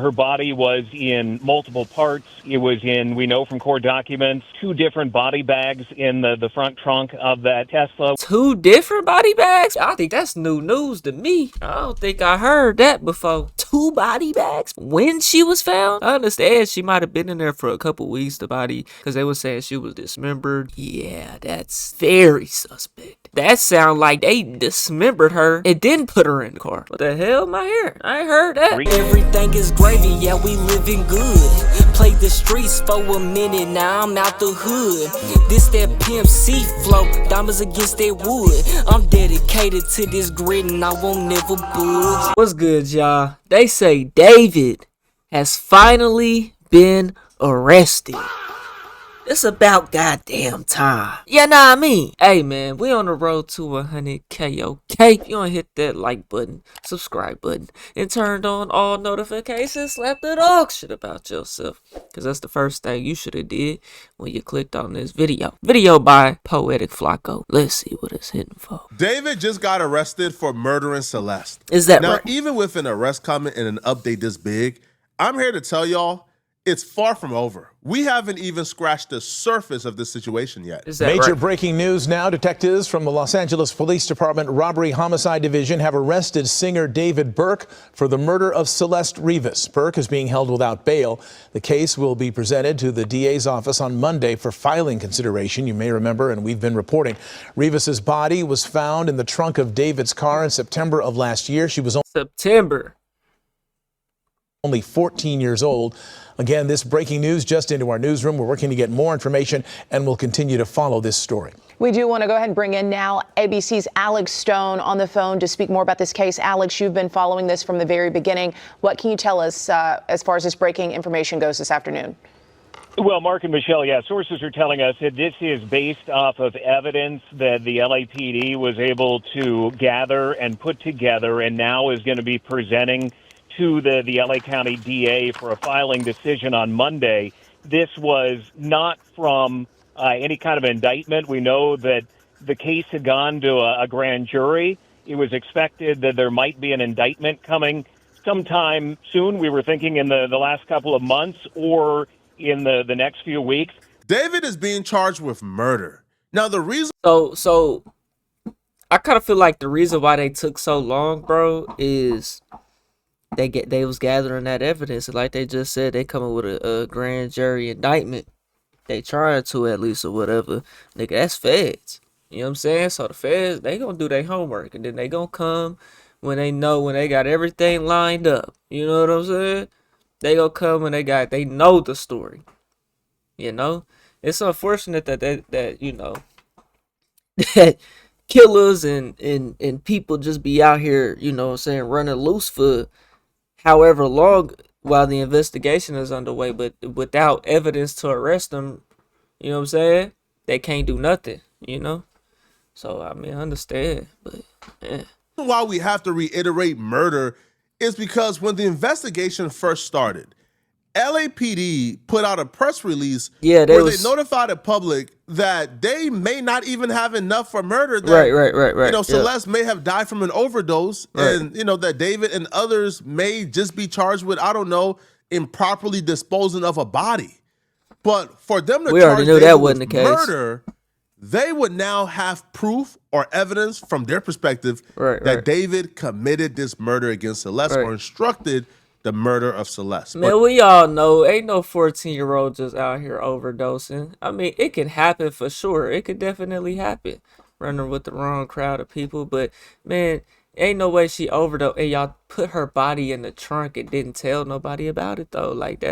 Her body was in multiple parts. It was in, we know from court documents, 2 different body bags in the front trunk of that Tesla. 2 different body bags? I think that's new news to me. I don't think I heard that before. 2 body bags when she was found? I understand she might have been in there for a couple weeks, the body, because they were saying she was dismembered. Yeah, that's very suspect. That sound like they dismembered her and then put her in the car. What the hell, my hair? I ain't heard that. Everything is gravy, yeah, we living good. Played the streets for a minute, now I'm out the hood. This that Pimp C flow, diamonds against that wood. I'm dedicated to this grid and I won't never budge. What's good, y'all? They say David has finally been arrested. It's about goddamn time. You know what I mean? Hey man, we on the road to 100K, okay? If you don't hit that like button, subscribe button, and turned on all notifications, slap that dog shit about yourself. Cause that's the first thing you should have did when you clicked on this video. Video by Poetic Flacco. Let's see what it's hitting for. David just got arrested for murdering Celeste. Is that now, right? Even with an arrest coming and an update this big, I'm here to tell y'all, it's far from over. We haven't even scratched the surface of this situation yet. Major breaking news now. Detectives from the Los Angeles Police Department Robbery Homicide Division have arrested singer David Burke for the murder of Celeste Rivas. Burke is being held without bail. The case will be presented to the DA's office on Monday for filing consideration. You may remember, and we've been reporting, Rivas's body was found in the trunk of David's car in September of last year. She was only 14 years old. Again, this breaking news just into our newsroom. We're working to get more information and we'll continue to follow this story. We do want to go ahead and bring in now ABC's Alex Stone on the phone to speak more about this case. Alex, you've been following this from the very beginning. What can you tell us as far as this breaking information goes this afternoon? Well, Mark and Michelle, sources are telling us that this is based off of evidence that the LAPD was able to gather and put together and now is going to be presenting to the LA County DA for a filing decision on Monday. This was not from any kind of indictment. We know that the case had gone to a grand jury. It was expected that there might be an indictment coming sometime soon. We were thinking in the last couple of months or in the next few weeks. David is being charged with murder. Now, the reason... So I kind of feel like the reason why they took so long, bro, is... They was gathering that evidence, and like they just said, they coming with a grand jury indictment. They trying to, at least, or whatever. Nigga, that's feds. You know what I'm saying? So the feds, they gonna do their homework, and then they gonna come when they got everything lined up. You know what I'm saying? They gonna come when they know the story. You know, it's unfortunate that you know that killers and people just be out here, you know what I'm saying, running loose for however long while the investigation is underway, but without evidence to arrest them, you know what I'm saying, they can't do nothing, you know? So, I mean, I understand, but, yeah. Why we have to reiterate murder is because when the investigation first started, LAPD put out a press release where they notified the public that they may not even have enough for murder. That, right. You know, Celeste may have died from an overdose, and you know that David and others may just be charged with, I don't know, improperly disposing of a body. But for them to charge David with murder, they would now have proof or evidence from their perspective that David committed this murder against Celeste or instructed the murder of Celeste. Man, we all know ain't no 14-year-old just out here overdosing. I mean, it can happen for sure. It could definitely happen. Running with the wrong crowd of people. But, man, ain't no way she overdosed. And y'all put her body in the trunk and didn't tell nobody about it, though. Like,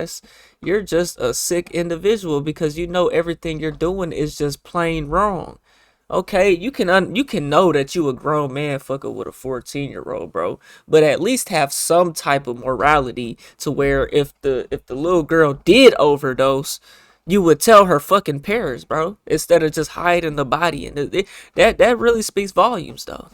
you're just a sick individual because you know everything you're doing is just plain wrong. Okay, you can know that you a grown man fucking with a 14-year-old, bro. But at least have some type of morality to where if the little girl did overdose, you would tell her fucking parents, bro, instead of just hiding the body. And that really speaks volumes, though.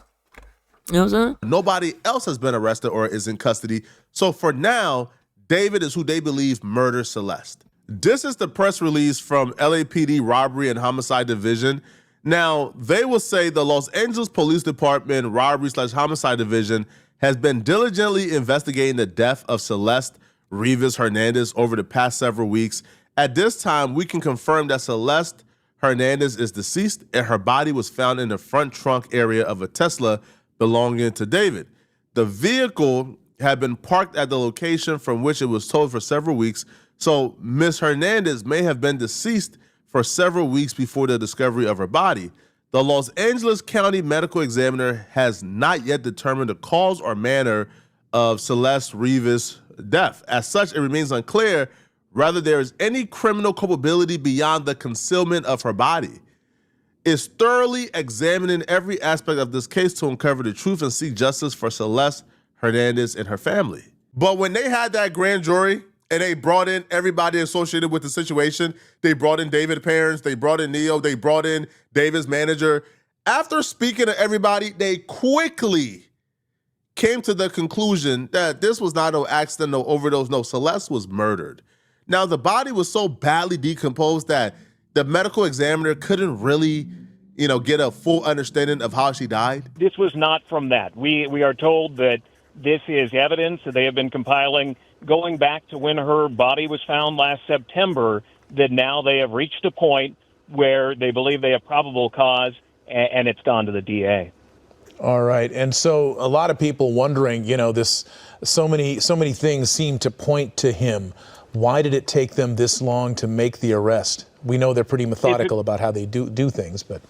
You know what I'm saying? Nobody else has been arrested or is in custody. So for now, David is who they believe murdered Celeste. This is the press release from LAPD Robbery and Homicide Division. Now, they will say the Los Angeles Police Department Robbery/Homicide Division has been diligently investigating the death of Celeste Rivas Hernandez over the past several weeks. At this time, we can confirm that Celeste Hernandez is deceased and her body was found in the front trunk area of a Tesla belonging to David. The vehicle had been parked at the location from which it was towed for several weeks, so Ms. Hernandez may have been deceased for several weeks before the discovery of her body. The Los Angeles County Medical Examiner has not yet determined the cause or manner of Celeste Rivas' death. As such, it remains unclear whether there is any criminal culpability beyond the concealment of her body. Is thoroughly examining every aspect of this case to uncover the truth and seek justice for Celeste Hernandez and her family. But when they had that grand jury and they brought in everybody associated with the situation, they brought in David's parents, they brought in Neo, they brought in David's manager. After speaking to everybody, they quickly came to the conclusion that this was not no accident, no overdose, no, Celeste was murdered. Now, the body was so badly decomposed that the medical examiner couldn't really, get a full understanding of how she died. This was not from that. We are told that this is evidence that they have been compiling going back to when her body was found last September, that now they have reached a point where they believe they have probable cause, and it's gone to the DA. All right. And so a lot of people wondering, so many things seem to point to him. Why did it take them this long to make the arrest? We know they're pretty methodical about how they do things, but.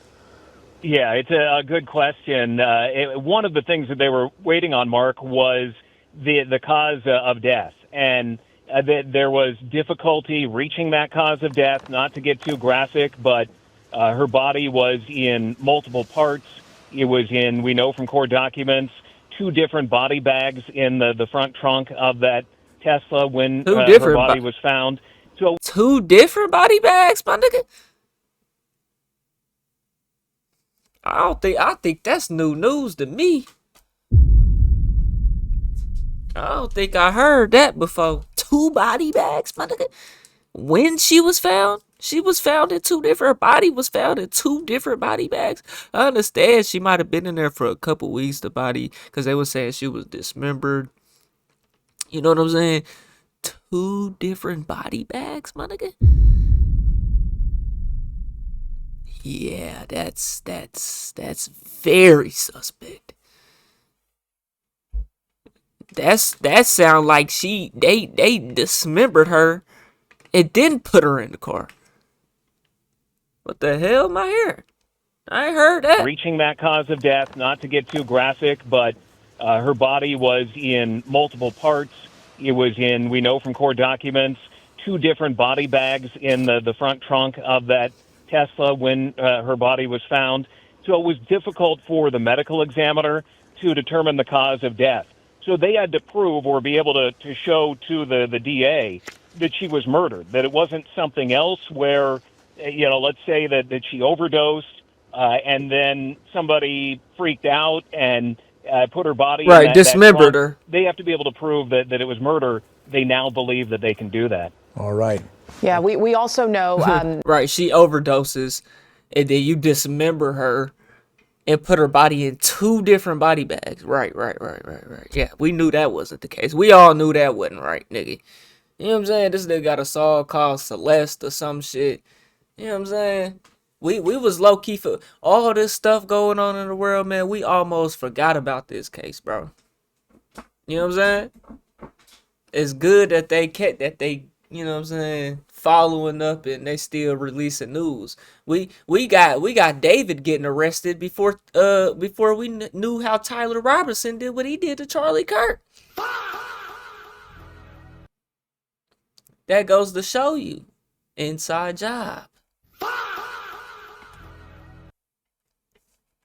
Yeah, it's a good question. One of the things that they were waiting on, Mark, was the cause of death. And there was difficulty reaching that cause of death, not to get too graphic, but her body was in multiple parts. It was in, we know from court documents, 2 different body bags in the front trunk of that Tesla when her body was found. So 2 different body bags, my nigga? I think that's new news to me. I don't think I heard that before. 2 body bags, my nigga. When she was found in 2 different, her body was found in 2 different body bags. I understand she might have been in there for a couple weeks, the body, because they were saying she was dismembered. You know what I'm saying? 2 different body bags, my nigga. Yeah, that's very suspect. That sound like they dismembered her and then put her in the car. What the hell am I hearing? I ain't heard that. Reaching that cause of death, not to get too graphic, but her body was in multiple parts. It was in, we know from court documents, 2 different body bags in the front trunk of that Tesla when her body was found. So it was difficult for the medical examiner to determine the cause of death. So they had to prove or be able to show to the DA that she was murdered, that it wasn't something else where, let's say that she overdosed and then somebody freaked out and put her body in dismembered her. They have to be able to prove that it was murder. They now believe that they can do that. All right. Yeah, we also know. Right, she overdoses, and then you dismember her and put her body in 2 different body bags. Right. Yeah, we knew that wasn't the case. We all knew that wasn't right, nigga. You know what I'm saying? This nigga got a song called Celeste or some shit. You know what I'm saying? We was low-key for all this stuff going on in the world, man. We almost forgot about this case, bro. You know what I'm saying? It's good that they you know what I'm saying, following up and they still releasing news. We got David getting arrested before we knew how Tyler Robertson did what he did to Charlie Kirk. That goes to show you. Inside job.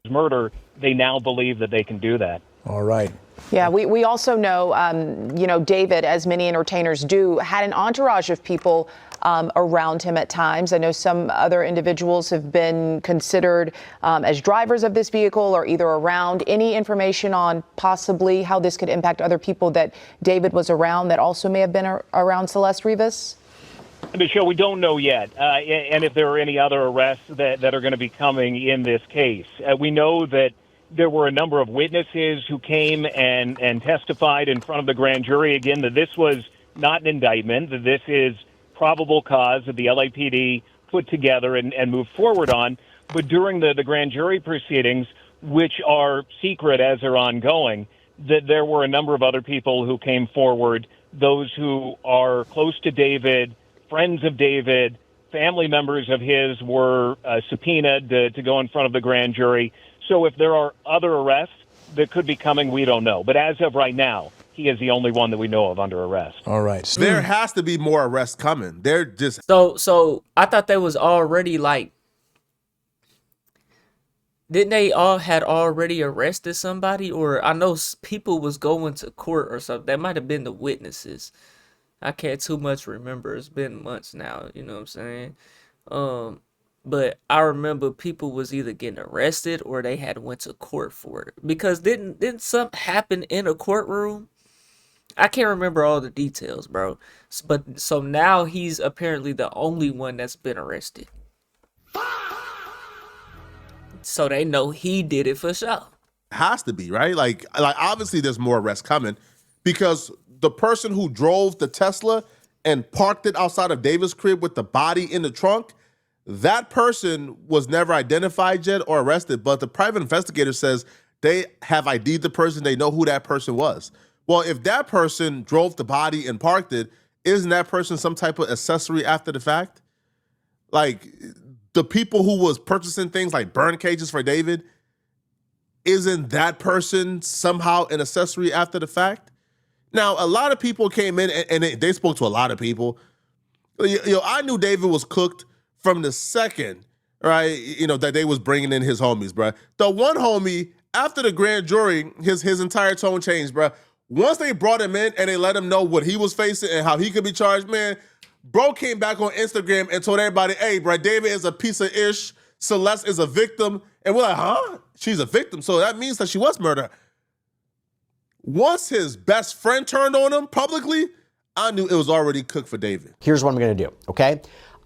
Murder, they now believe that they can do that. All right. Yeah, we also know, David, as many entertainers do, had an entourage of people around him at times. I know some other individuals have been considered as drivers of this vehicle or either around. Any information on possibly how this could impact other people that David was around that also may have been around Celeste Rivas? Michelle, we don't know yet, and if there are any other arrests that are going to be coming in this case. We know that there were a number of witnesses who came and testified in front of the grand jury, again, that this was not an indictment, that this is probable cause that the LAPD put together and moved forward on. But during the grand jury proceedings, which are secret as they're ongoing, that there were a number of other people who came forward, those who are close to David, friends of David, family members of his were subpoenaed to go in front of the grand jury. So if there are other arrests that could be coming, we don't know. But as of right now, he is the only one that we know of under arrest. All right. There has to be more arrests coming. They're just... So I thought they was already like... Didn't they had already arrested somebody? Or I know people was going to court or something. That might have been the witnesses. I can't too much remember. It's been months now. You know what I'm saying? But I remember people was either getting arrested or they had went to court for it. Because didn't something happen in a courtroom? I can't remember all the details, bro. But so now he's apparently the only one that's been arrested. So they know he did it for sure. Has to be, right? Like obviously there's more arrests coming because the person who drove the Tesla and parked it outside of David's crib with the body in the trunk, that person was never identified yet or arrested, but the private investigator says they have ID'd the person, they know who that person was. Well, if that person drove the body and parked it, isn't that person some type of accessory after the fact? Like the people who was purchasing things like burn cages for David, isn't that person somehow an accessory after the fact? Now, a lot of people came in and they spoke to a lot of people. I knew David was cooked from the second, right, that they was bringing in his homies, bro. The one homie, after the grand jury, his entire tone changed, bro. Once they brought him in and they let him know what he was facing and how he could be charged, man, bro came back on Instagram and told everybody, hey, bro, David is a piece of ish. Celeste is a victim. And we're like, huh? She's a victim. So that means that she was murdered. Once his best friend turned on him publicly, I knew it was already cooked for David. Here's what I'm going to do, okay?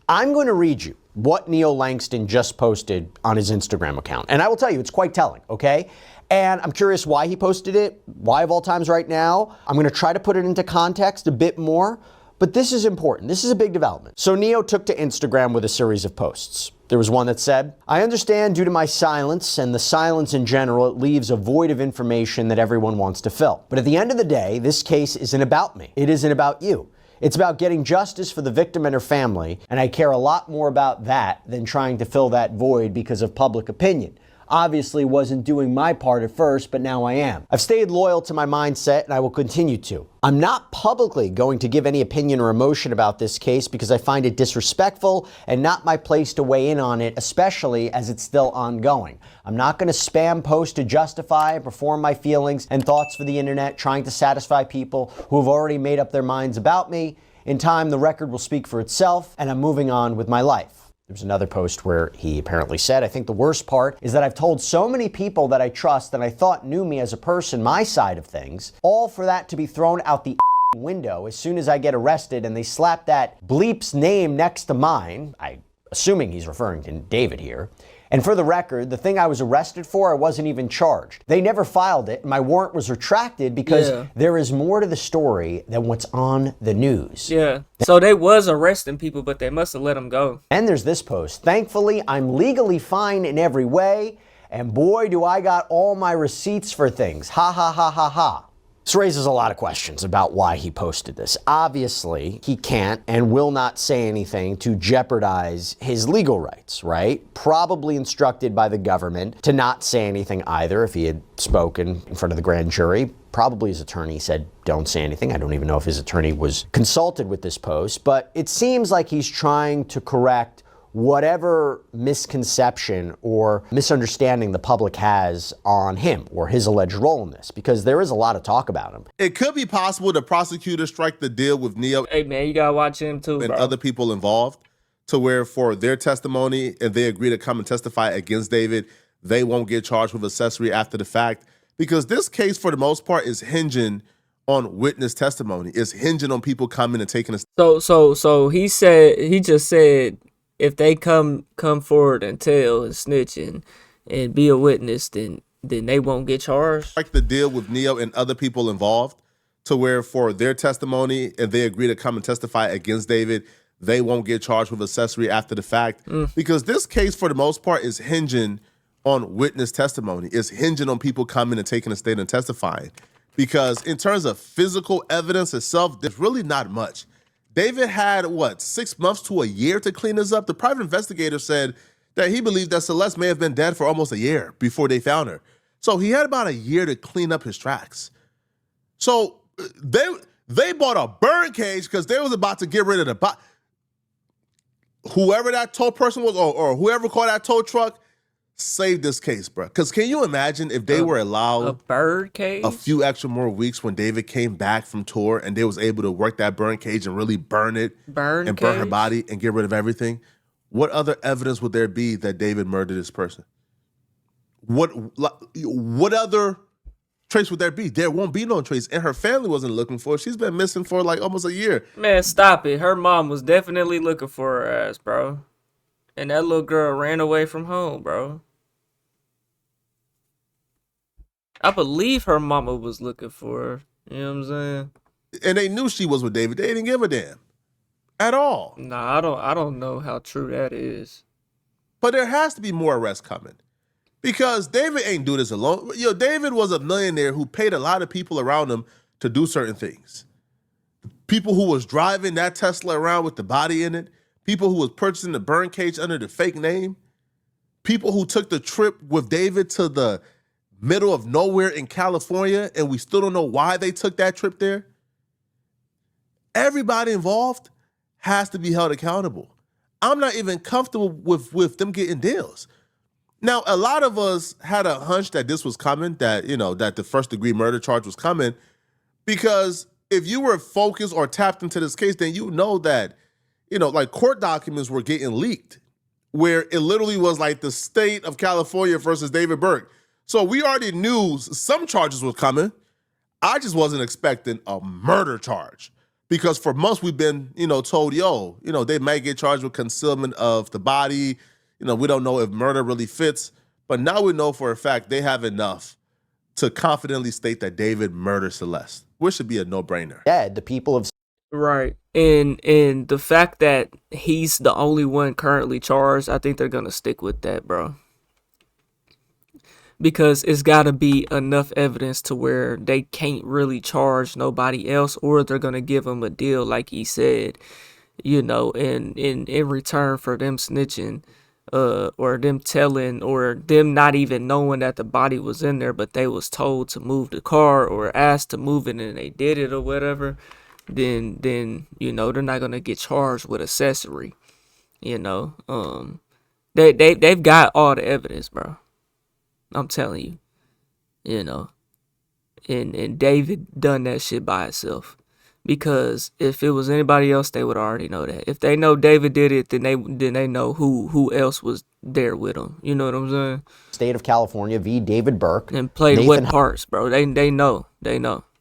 I'm going to read you what Neo Langston just posted on his Instagram account. And I will tell you, it's quite telling, okay? And I'm curious why he posted it, why of all times right now. I'm going to try to put it into context a bit more, but this is important. This is a big development. So Neo took to Instagram with a series of posts. There was one that said, I understand due to my silence and the silence in general, it leaves a void of information that everyone wants to fill. But at the end of the day, this case isn't about me. It isn't about you. It's about getting justice for the victim and her family, and I care a lot more about that than trying to fill that void because of public opinion. Obviously wasn't doing my part at first, but now I am. I've stayed loyal to my mindset and I will continue to. I'm not publicly going to give any opinion or emotion about this case because I find it disrespectful and not my place to weigh in on it, especially as it's still ongoing. I'm not going to spam post to justify and perform my feelings and thoughts for the internet, trying to satisfy people who have already made up their minds about me. In time, the record will speak for itself, and I'm moving on with my life. There's another post where he apparently said, I think the worst part is that I've told so many people that I trust that I thought knew me as a person, my side of things, all for that to be thrown out the window as soon as I get arrested and they slap that bleep's name next to mine. I'm assuming he's referring to David here. And for the record, the thing I was arrested for, I wasn't even charged. They never filed it. My warrant was retracted because there is more to the story than what's on the news. Yeah. So they was arresting people, but they must have let them go. And there's this post. Thankfully, I'm legally fine in every way. And boy, do I got all my receipts for things. Ha ha ha ha ha. This raises a lot of questions about why he posted this. Obviously, he can't and will not say anything to jeopardize his legal rights, right? Probably instructed by the government to not say anything either if he had spoken in front of the grand jury. Probably his attorney said, don't say anything. I don't even know if his attorney was consulted with this post, but it seems like he's trying to correct whatever misconception or misunderstanding the public has on him or his alleged role in this, because there is a lot of talk about him. It could be possible the prosecutor strike the deal with Neo. Hey, man, you gotta watch him too, and bro. Other people involved to where for their testimony, if they agree to come and testify against David, they won't get charged with accessory after the fact. Because this case, for the most part, is hinging on witness testimony. It's hinging on people coming and taking a... So he just said, if they come forward and tell and snitch and be a witness, then they won't get charged. Like the deal with Neo and other people involved to where for their testimony and they agree to come and testify against David, they won't get charged with accessory after the fact. Because this case, for the most part, is hinging on witness testimony. It's hinging on people coming and taking a stand and testifying. Because in terms of physical evidence itself, there's really not much. David had, 6 months to a year to clean this up? The private investigator said that he believed that Celeste may have been dead for almost a year before they found her. So he had about a year to clean up his tracks. So they bought a burn cage because they was about to get rid of the body. Whoever that tow person was, or whoever called that tow truck, saved this case, bro. Because can you imagine if they were allowed a bird cage, a few extra more weeks when David came back from tour and they was able to work that burn cage and really burn burn her body and get rid of everything? What other evidence would there be that David murdered this person? What other trace would there be? There won't be no trace, and her family wasn't looking for her. She's been missing for like almost a year. Man, stop it. Her mom was definitely looking for her ass, bro. And that little girl ran away from home, bro. I believe her mama was looking for her. You know what I'm saying? And they knew she was with David. They didn't give a damn at all. Nah, I don't know how true that is. But there has to be more arrests coming. Because David ain't do this alone. David was a millionaire who paid a lot of people around him to do certain things. People who was driving that Tesla around with the body in it. People who was purchasing the burn cage under the fake name. People who took the trip with David to the middle of nowhere in California, and we still don't know why they took that trip there. Everybody involved has to be held accountable. I'm not even comfortable with them getting deals. Now, a lot of us had a hunch that this was coming, that the first-degree murder charge was coming, because if you were focused or tapped into this case, then you know that, like court documents were getting leaked, where it literally was like the state of California versus David Burke. So we already knew some charges were coming. I just wasn't expecting a murder charge, because for months we've been, told, they might get charged with concealment of the body. We don't know if murder really fits, but now we know for a fact they have enough to confidently state that David murdered Celeste, which should be a no-brainer. Dead, the people of right, and the fact that he's the only one currently charged, I think they're gonna stick with that, bro. Because it's got to be enough evidence to where they can't really charge nobody else, or they're gonna give him a deal, like he said, and in return for them snitching. Or them telling, or them not even knowing that the body was in there, but they was told to move the car or asked to move it and they did it or whatever, then they're not gonna get charged with accessory. They've got all the evidence, bro. I'm telling you, and David done that shit by himself. Because if it was anybody else, they would already know that. If they know David did it, then they know who else was there with him. You know what I'm saying? State of California v. David Burke. And played what parts, bro? They know.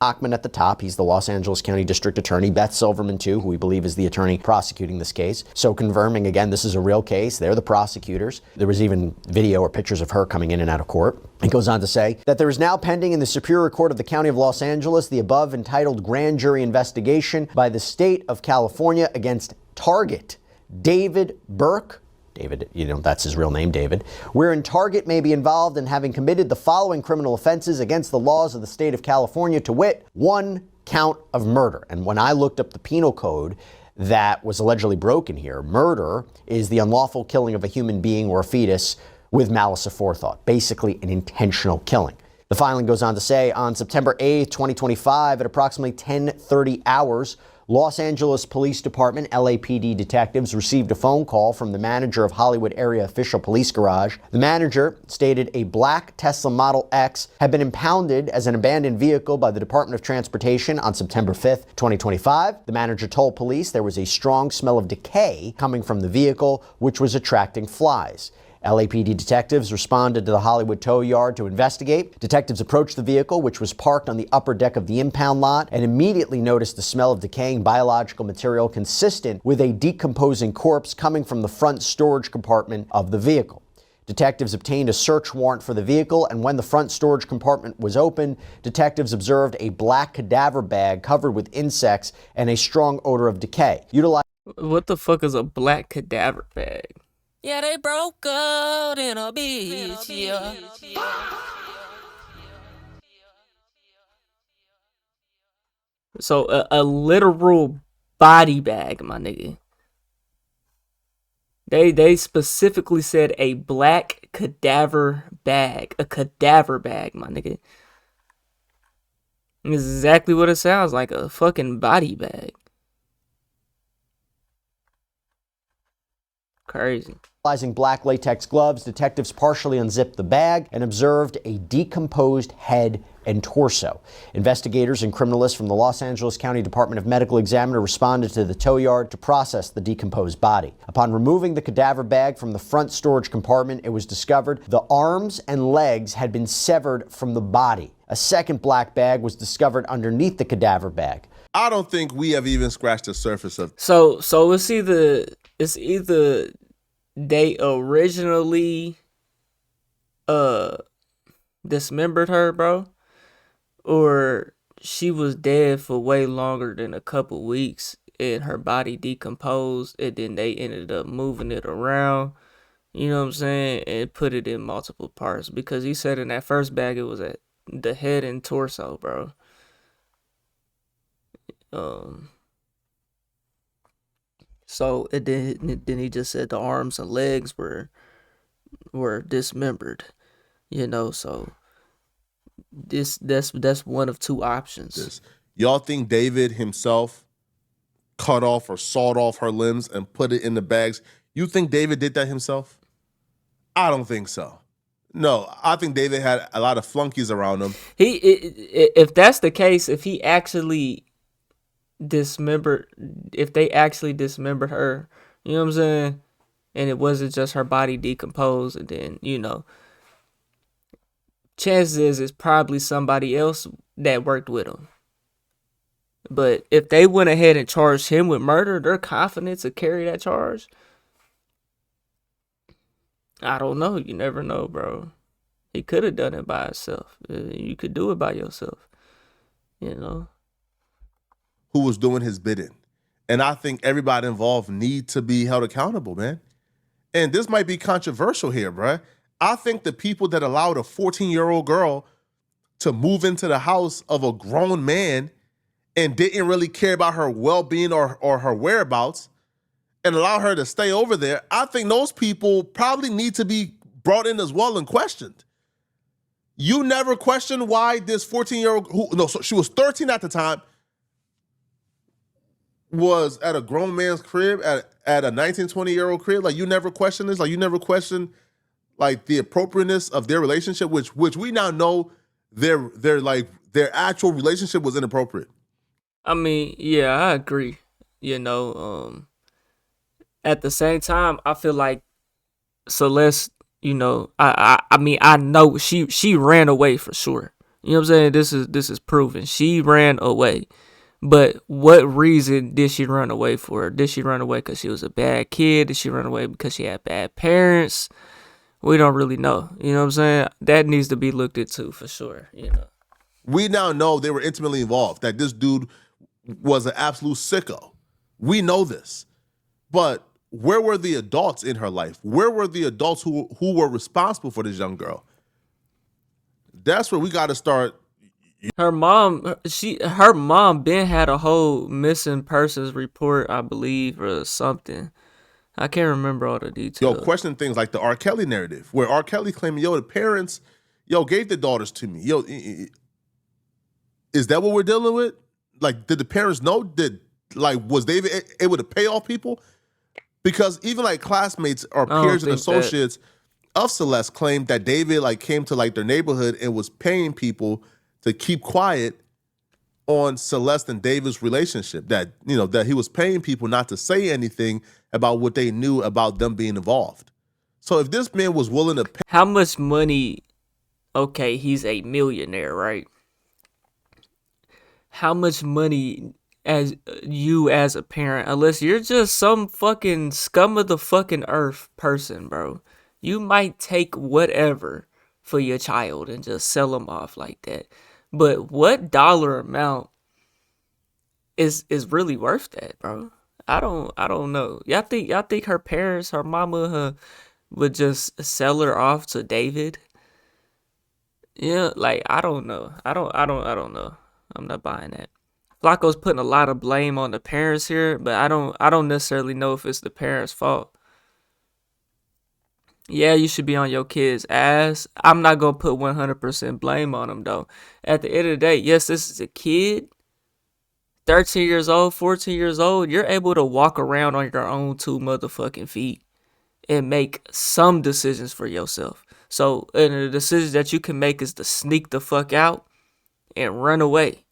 Hochman at the top. He's the Los Angeles County District Attorney. Beth Silverman, too, who we believe is the attorney prosecuting this case. So confirming, again, this is a real case. They're the prosecutors. There was even video or pictures of her coming in and out of court. It goes on to say that there is now pending in the Superior Court of the County of Los Angeles the above entitled grand jury investigation by the state of California against target David Burke. David, that's his real name, David, wherein target may be involved in having committed the following criminal offenses against the laws of the state of California, to wit, 1 count of murder. And when I looked up the penal code that was allegedly broken here, murder is the unlawful killing of a human being or a fetus with malice aforethought, basically an intentional killing. The filing goes on to say, on September 8th, 2025, at approximately 10:30 hours, Los Angeles Police Department, LAPD detectives received a phone call from the manager of Hollywood Area Official Police Garage. The manager stated a black Tesla Model X had been impounded as an abandoned vehicle by the Department of Transportation on September 5th, 2025. The manager told police there was a strong smell of decay coming from the vehicle, which was attracting flies. LAPD detectives responded to the Hollywood tow yard to investigate. Detectives approached the vehicle, which was parked on the upper deck of the impound lot, and immediately noticed the smell of decaying biological material consistent with a decomposing corpse coming from the front storage compartment of the vehicle. Detectives obtained a search warrant for the vehicle, and when the front storage compartment was opened, detectives observed a black cadaver bag covered with insects and a strong odor of decay. What the fuck is a black cadaver bag? Yeah, they broke out in a bitch, yeah. So a literal body bag, my nigga. They specifically said a black cadaver bag. A cadaver bag, my nigga. It's exactly what it sounds like, a fucking body bag. Crazy. Utilizing black latex gloves, detectives partially unzipped the bag and observed a decomposed head and torso. Investigators and criminalists from the Los Angeles County Department of Medical Examiner responded to the tow yard to process the decomposed body. Upon removing the cadaver bag from the front storage compartment, it was discovered the arms and legs had been severed from the body. A second black bag was discovered underneath the cadaver bag. I don't think we have even scratched the surface of. So it's either they originally dismembered her, bro, or she was dead for way longer than a couple weeks and her body decomposed, and then they ended up moving it around, you know what I'm saying, and put it in multiple parts, because he said in that first bag it was at the head and torso, bro. So then he just said the arms and legs were dismembered, you know. So that's one of two options. Y'all think David himself cut off or sawed off her limbs and put it in the bags? You think David did that himself? I don't think so. No, I think David had a lot of flunkies around him. If that's the case, if they actually dismembered her, you know what I'm saying, and it wasn't just her body decomposed, and then, you know, chances is it's probably somebody else that worked with him. But if they went ahead and charged him with murder, they're confident to carry that charge. I don't know. You never know, bro. He could have done it by himself. You could do it by yourself, you know. Who was doing his bidding. And I think everybody involved need to be held accountable, man. And this might be controversial here, bro. I think the people that allowed a 14-year-old girl to move into the house of a grown man and didn't really care about her well-being or her whereabouts and allow her to stay over there, I think those people probably need to be brought in as well and questioned. You never questioned why this 14-year-old, so she was 13 at the time, was at a grown man's crib, at a 19, 20-year-old crib. Like, you never questioned this? Like, you never questioned, like, the appropriateness of their relationship, which we now know their actual relationship was inappropriate. I mean, yeah, I agree. You know, at the same time, I feel like Celeste, you know, I mean, I know she ran away for sure. You know what I'm saying? This is proven. She ran away. But what reason did she run away for? Did she run away because she was a bad kid? Did she run away because she had bad parents? We don't really know. You know what I'm saying? That needs to be looked into for sure, you know. We now know they were intimately involved, that this dude was an absolute sicko. We know this. But where were the adults in her life? Where were the adults who were responsible for this young girl? That's where we got to start. Her mom Ben had a whole missing persons report, I believe, or something. I can't remember all the details. Question things like the R. Kelly narrative, where R. Kelly claiming, the parents, gave the daughters to me. Is that what we're dealing with? Like, did the parents know? Was David able to pay off people? Because even like classmates or peers and associates of Celeste claimed that David came to their neighborhood and was paying people to keep quiet on Celeste and David's relationship. That he was paying people not to say anything about what they knew about them being involved. So if this man was willing to pay, how much money? Okay, he's a millionaire, right? How much money as a parent, unless you're just some fucking scum of the fucking earth person, bro, You might take whatever for your child and just sell them off like that. But what dollar amount is really worth that, bro? I don't know. Y'all think her parents, her mama, would just sell her off to David? Yeah, like I don't know. I don't know. I'm not buying that. Flacco's putting a lot of blame on the parents here, but I don't necessarily know if it's the parents' fault. Yeah, you should be on your kid's ass. I'm not gonna put 100% blame on them though. At the end of the day, yes, this is a kid. 13 years old, 14 years old, you're able to walk around on your own 2 motherfucking feet and make some decisions for yourself. So, and the decision that you can make is to sneak the fuck out and run away.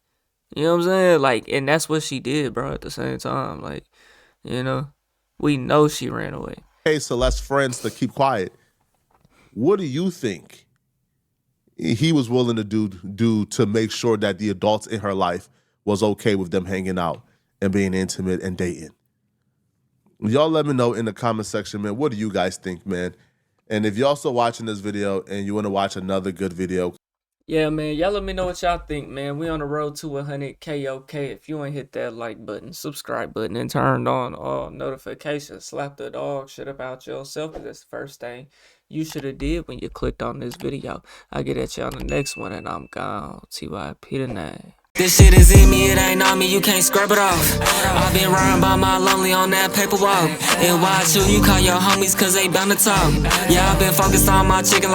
You know what I'm saying? Like, and that's what she did, bro, at the same time. Like, you know, we know she ran away. Hey, Celeste friends to keep quiet. What do you think he was willing to do to make sure that the adults in her life was okay with them hanging out and being intimate and dating? Y'all let me know in the comment section, man. What do you guys think, man? And if y'all still watching this video and you want to watch another good video, yeah, man, y'all let me know what y'all think, man. We on the road to 100K, okay? If you ain't hit that like button, subscribe button, and turned on all notifications, slap the dog shit about yourself, because that's the first thing you should have did when you clicked on this video. I'll get at you on the next one, and I'm gone. TYP tonight. This shit is in me, it ain't on me, you can't scrub it off. I've been riding by my lonely on that paper walk. And why you call your homies cause they bound to talk. Yeah, I've been focused on my chicken.